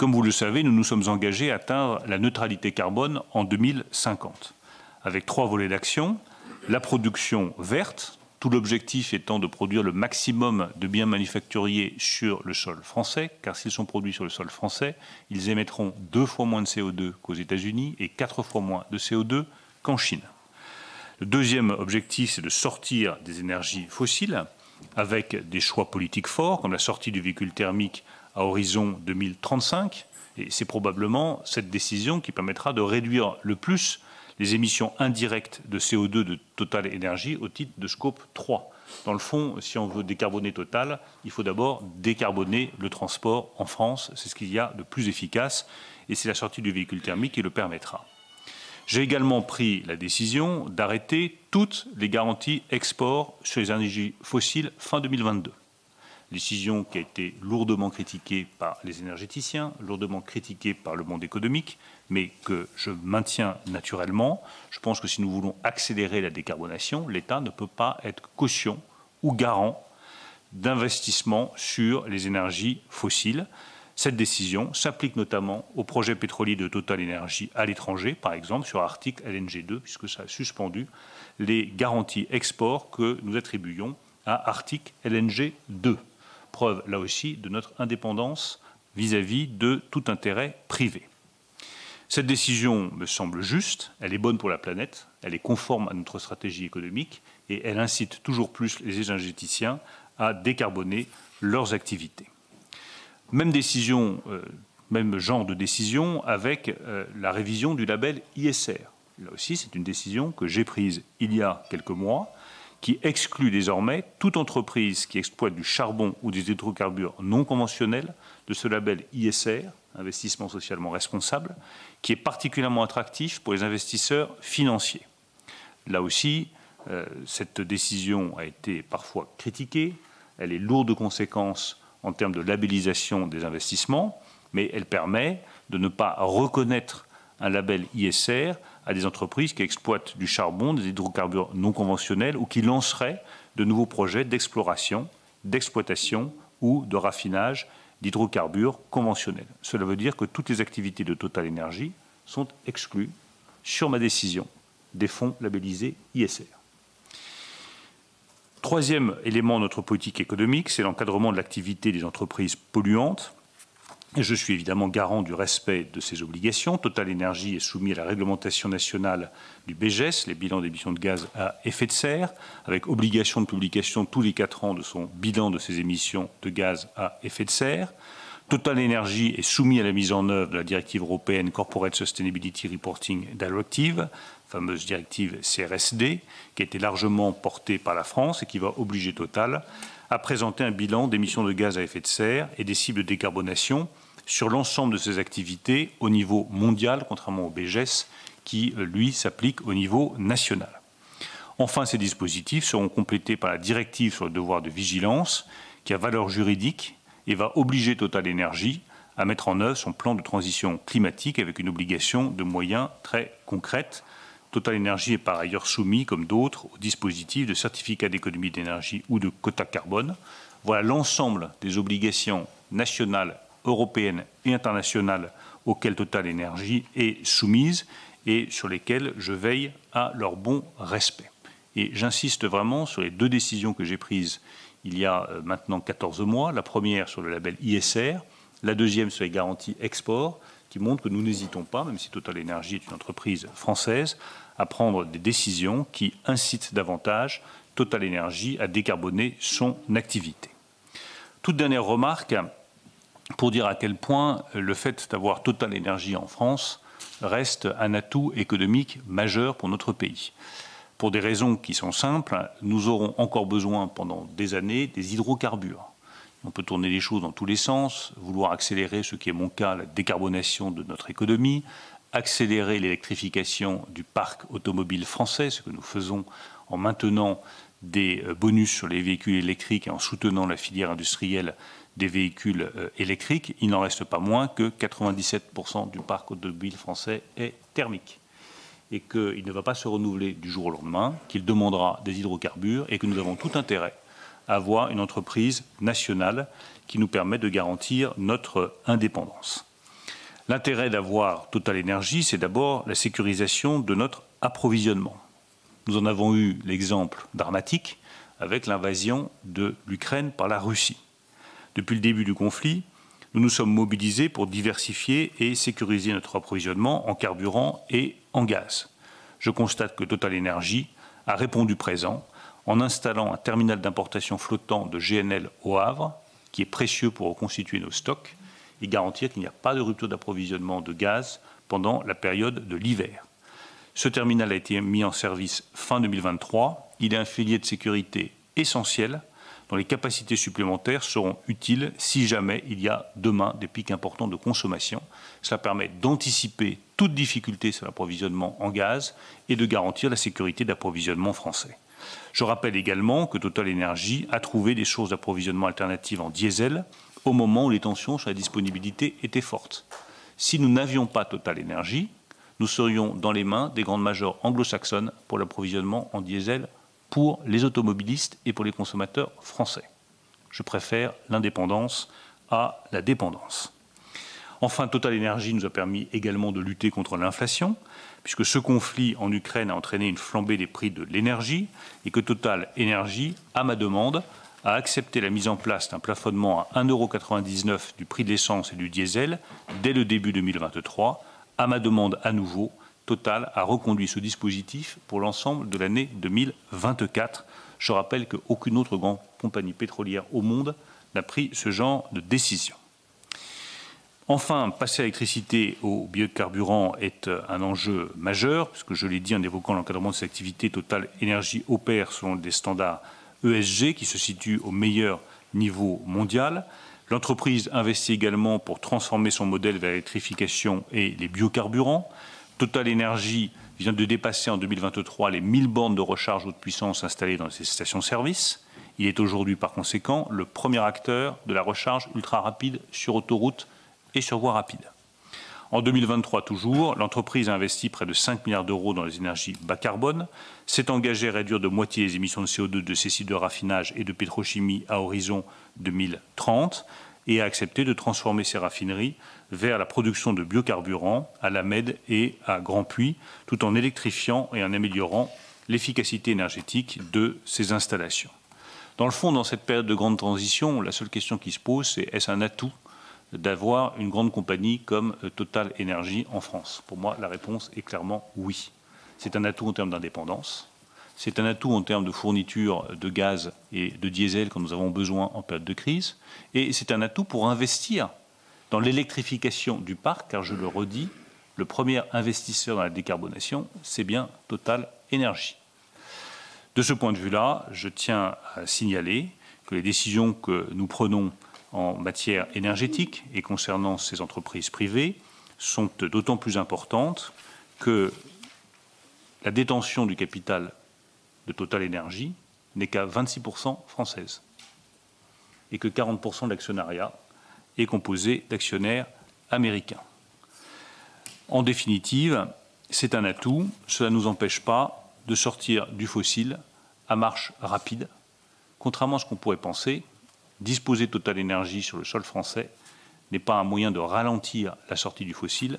Comme vous le savez, nous nous sommes engagés à atteindre la neutralité carbone en 2050, avec 3 volets d'action. La production verte, tout l'objectif étant de produire le maximum de biens manufacturiers sur le sol français, car s'ils sont produits sur le sol français, ils émettront 2 fois moins de CO2 qu'aux États-Unis et 4 fois moins de CO2 qu'en Chine. Le deuxième objectif, c'est de sortir des énergies fossiles avec des choix politiques forts, comme la sortie du véhicule thermique à horizon 2035. Et c'est probablement cette décision qui permettra de réduire le plus les émissions indirectes de CO2 de Total Énergie au titre de Scope 3. Dans le fond, si on veut décarboner Total, il faut d'abord décarboner le transport en France. C'est ce qu'il y a de plus efficace et c'est la sortie du véhicule thermique qui le permettra. J'ai également pris la décision d'arrêter toutes les garanties export sur les énergies fossiles fin 2022. Décision qui a été lourdement critiquée par les énergéticiens, lourdement critiquée par le monde économique, mais que je maintiens naturellement. Je pense que si nous voulons accélérer la décarbonation, l'État ne peut pas être caution ou garant d'investissement sur les énergies fossiles. Cette décision s'applique notamment aux projets pétroliers de Total Énergie à l'étranger, par exemple sur Arctic LNG 2, puisque ça a suspendu les garanties export que nous attribuions à Arctic LNG 2. Preuve, là aussi, de notre indépendance vis-à-vis de tout intérêt privé. Cette décision me semble juste, elle est bonne pour la planète, elle est conforme à notre stratégie économique et elle incite toujours plus les énergéticiens à décarboner leurs activités. Même décision, même genre de décision avec la révision du label ISR. Là aussi, c'est une décision que j'ai prise il y a quelques mois, qui exclut désormais toute entreprise qui exploite du charbon ou des hydrocarbures non conventionnels de ce label ISR, investissement socialement responsable, qui est particulièrement attractif pour les investisseurs financiers. Là aussi, cette décision a été parfois critiquée, elle est lourde de conséquences en termes de labellisation des investissements, mais elle permet de ne pas reconnaître un label ISR à des entreprises qui exploitent du charbon, des hydrocarbures non conventionnels ou qui lanceraient de nouveaux projets d'exploration, d'exploitation ou de raffinage d'hydrocarbures conventionnels. Cela veut dire que toutes les activités de Total Énergie sont exclues, sur ma décision, des fonds labellisés ISR. Troisième élément de notre politique économique, c'est l'encadrement de l'activité des entreprises polluantes. Et je suis évidemment garant du respect de ces obligations. Total Énergie est soumis à la réglementation nationale du BGES, les bilans d'émissions de gaz à effet de serre, avec obligation de publication tous les 4 ans de son bilan de ses émissions de gaz à effet de serre. Total Énergie est soumis à la mise en œuvre de la directive européenne Corporate Sustainability Reporting Directive, fameuse directive CRSD, qui a été largement portée par la France et qui va obliger Total à présenter un bilan d'émissions de gaz à effet de serre et des cibles de décarbonation sur l'ensemble de ses activités au niveau mondial, contrairement au BGES, qui, lui, s'applique au niveau national. Enfin, ces dispositifs seront complétés par la directive sur le devoir de vigilance, qui a valeur juridique et va obliger Total Énergie à mettre en œuvre son plan de transition climatique avec une obligation de moyens très concrète. Total Énergie est par ailleurs soumis, comme d'autres, au dispositif de certificat d'économie d'énergie ou de quota carbone. Voilà l'ensemble des obligations nationales, européennes et internationales auxquelles Total Énergie est soumise et sur lesquelles je veille à leur bon respect. Et j'insiste vraiment sur les 2 décisions que j'ai prises il y a maintenant 14 mois. La première sur le label ISR, la deuxième sur les garanties export, qui montrent que nous n'hésitons pas, même si Total Énergie est une entreprise française, à prendre des décisions qui incitent davantage Total Énergie à décarboner son activité. Toute dernière remarque pour dire à quel point le fait d'avoir Total Énergie en France reste un atout économique majeur pour notre pays. Pour des raisons qui sont simples, nous aurons encore besoin pendant des années des hydrocarbures. On peut tourner les choses dans tous les sens, vouloir accélérer, ce qui est mon cas, la décarbonation de notre économie, accélérer l'électrification du parc automobile français, ce que nous faisons en maintenant des bonus sur les véhicules électriques et en soutenant la filière industrielle des véhicules électriques. Il n'en reste pas moins que 97% du parc automobile français est thermique et qu'il ne va pas se renouveler du jour au lendemain, qu'il demandera des hydrocarbures et que nous avons tout intérêt à avoir une entreprise nationale qui nous permet de garantir notre indépendance. L'intérêt d'avoir Total Énergie, c'est d'abord la sécurisation de notre approvisionnement. Nous en avons eu l'exemple dramatique avec l'invasion de l'Ukraine par la Russie. Depuis le début du conflit, nous nous sommes mobilisés pour diversifier et sécuriser notre approvisionnement en carburant et en gaz. Je constate que Total Énergie a répondu présent en installant un terminal d'importation flottant de GNL au Havre, qui est précieux pour reconstituer nos stocks et garantir qu'il n'y a pas de rupture d'approvisionnement de gaz pendant la période de l'hiver. Ce terminal a été mis en service fin 2023. Il est un pilier de sécurité essentiel dont les capacités supplémentaires seront utiles si jamais il y a demain des pics importants de consommation. Cela permet d'anticiper toute difficulté sur l'approvisionnement en gaz et de garantir la sécurité d'approvisionnement français. Je rappelle également que Total Énergie a trouvé des sources d'approvisionnement alternatives en diesel au moment où les tensions sur la disponibilité étaient fortes. Si nous n'avions pas Total Énergie, nous serions dans les mains des grandes majors anglo-saxonnes pour l'approvisionnement en diesel pour les automobilistes et pour les consommateurs français. Je préfère l'indépendance à la dépendance. Enfin, Total Énergie nous a permis également de lutter contre l'inflation, puisque ce conflit en Ukraine a entraîné une flambée des prix de l'énergie et que Total Énergie, à ma demande, a accepté la mise en place d'un plafonnement à 1,99 € du prix de l'essence et du diesel dès le début 2023. À ma demande à nouveau, Total a reconduit ce dispositif pour l'ensemble de l'année 2024. Je rappelle qu'aucune autre grande compagnie pétrolière au monde n'a pris ce genre de décision. Enfin, passer à l'électricité au biocarburant est un enjeu majeur, puisque je l'ai dit en évoquant l'encadrement de ces activités, Total Énergie opère selon des standards ESG qui se situent au meilleur niveau mondial. L'entreprise investit également pour transformer son modèle vers l'électrification et les biocarburants. Total Énergie vient de dépasser en 2023 les 1000 bornes de recharge haute puissance installées dans ses stations-service. Il est aujourd'hui par conséquent le premier acteur de la recharge ultra rapide sur autoroute et sur voie rapide. En 2023 toujours, l'entreprise a investi près de 5 milliards d'euros dans les énergies bas carbone, s'est engagée à réduire de moitié les émissions de CO2 de ses sites de raffinage et de pétrochimie à horizon 2030 et a accepté de transformer ses raffineries vers la production de biocarburants à La Mède et à Grand Puy, tout en électrifiant et en améliorant l'efficacité énergétique de ces installations. Dans le fond, dans cette période de grande transition, la seule question qui se pose, c'est est-ce un atout d'avoir une grande compagnie comme Total Énergie en France? Pour moi, la réponse est clairement oui. C'est un atout en termes d'indépendance, c'est un atout en termes de fourniture de gaz et de diesel quand nous avons besoin en période de crise, et c'est un atout pour investir dans l'électrification du parc, car je le redis, le premier investisseur dans la décarbonation, c'est bien Total Énergie. De ce point de vue-là, je tiens à signaler que les décisions que nous prenons en matière énergétique et concernant ces entreprises privées sont d'autant plus importantes que la détention du capital de Total Énergie n'est qu'à 26% française et que 40% de l'actionnariat est composé d'actionnaires américains. En définitive, c'est un atout. Cela ne nous empêche pas de sortir du fossile à marche rapide. Contrairement à ce qu'on pourrait penser, disposer de Total Énergie sur le sol français n'est pas un moyen de ralentir la sortie du fossile,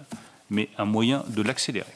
mais un moyen de l'accélérer.